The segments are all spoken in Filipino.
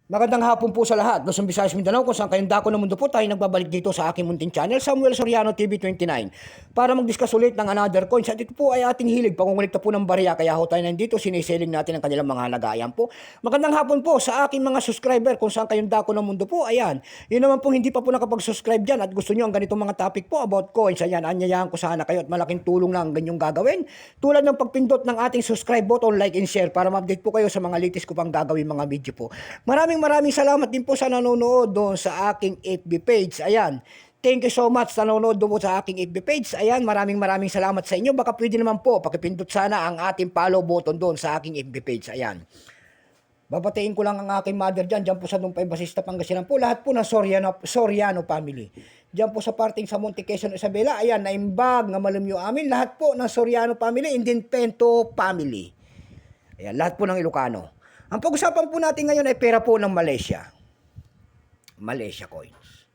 Magandang hapon po sa lahat. Luzon, Visayas, Mindanao, kung saan kayong dako ng mundo po, tayo nagbabalik dito sa aking munting channel, Samuel Soriano TV 29, para mag-discuss ulit ng another coins. At ito po ay ating hilig, pangungulikta po ng barya, kaya ho tayo nandito, siniseling natin ang kanilang mga halaga. Ayan po. Magandang hapon po sa aking mga subscriber, kung saan kayong dako ng mundo po. Ayan. Yun naman po, hindi pa po nakapag-subscribe dyan at gusto nyo ang ganitong mga topic po about coins. Ayan, anyayahan ko sana kayo at malaking tulong lang ang ganyong gagawin. Tulad ng pagpindot ng ating subscribe button, like and share para ma-update po kayo sa mga latest ko pang gagawin mga video po. Maraming salamat din po sa nanonood doon sa aking FB page. Ayan. Thank you so much sa nanonood doon sa aking FB page. Ayan, maraming salamat sa inyo. Baka pwede naman po, pakipindot sana ang ating follow button doon sa aking FB page. Ayan. Babatiin ko lang ang aking mother dyan po sa Dumpay Basista, Pangasinan po. Lahat po ng Soriano family. Dyan po sa parting sa Monte Quezon, Isabela. Ayan, naimbag, nga malamyo amin. Lahat po ng Soriano family, Indinpento family. Ayan, lahat po ng Ilocano. Ang pag-usapan po natin ngayon ay pera po ng Malaysia. Malaysia coins.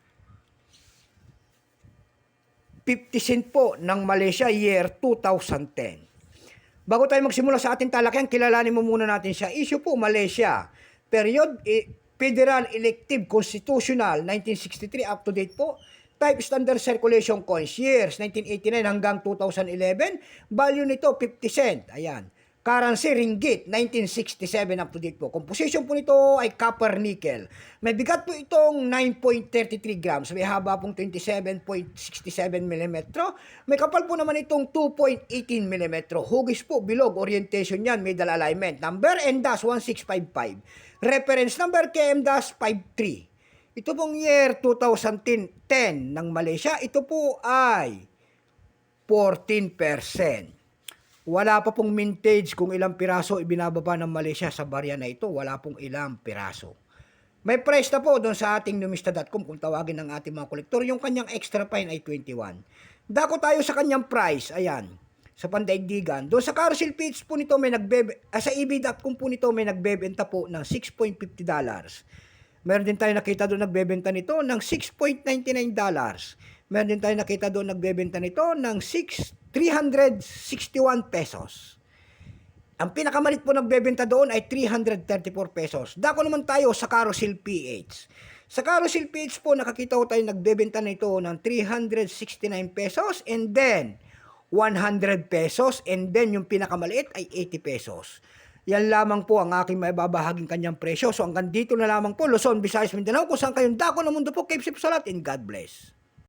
50 cent po ng Malaysia year 2010. Bago tayo magsimula sa ating talakayan, kilalanin mo muna natin siya. Issue po Malaysia. Period, Federal Elective Constitutional 1963 up to date po. Type Standard Circulation Coins years 1989 hanggang 2011. Value nito 50 cent. Ayan. Currency ringgit 1967 up to date po. Composition po nito ay copper nickel. May bigat po itong 9.33 grams. May haba pong 27.67 mm. May kapal po naman itong 2.18 mm. Hugis po, bilog, orientation yan, middle alignment. Number N-1655. Reference number KM-53. Ito pong year 2010 ng Malaysia. Ito po ay 14%. Wala pa pong mintage kung ilang piraso ibinababa ng Malaysia sa barya na ito. Wala pong ilang piraso. May price na po doon sa ating numista.com kung tawagin ng ating mga kolektor. Yung kanyang extra fine ay 21. Dako tayo sa kanyang price. Ayan. Sa pandaigdigan. Doon sa carousel page po nito may sa ebay.com po nito may nagbebenta po ng $6.50. Meron din tayo nakita doon nagbebenta nito ng $6.99. Meron din tayo nakita doon nagbebenta nito ng 361 pesos. Ang pinakamalit po nagbebenta doon ay 334 pesos. Dako naman tayo sa Carousel PH. Sa Carousel PH po nakakita ko tayo nagbebenta nito ng 369 pesos and then 100 pesos and then yung pinakamaliit ay 80 pesos. Yan lamang po ang aking maibabahaging kanyang presyo. So hanggang dito na lamang po, Luzon, Visayas, Mindanao, kung saan kayong dako ng mundo po. Keep safe sa lahat and God bless.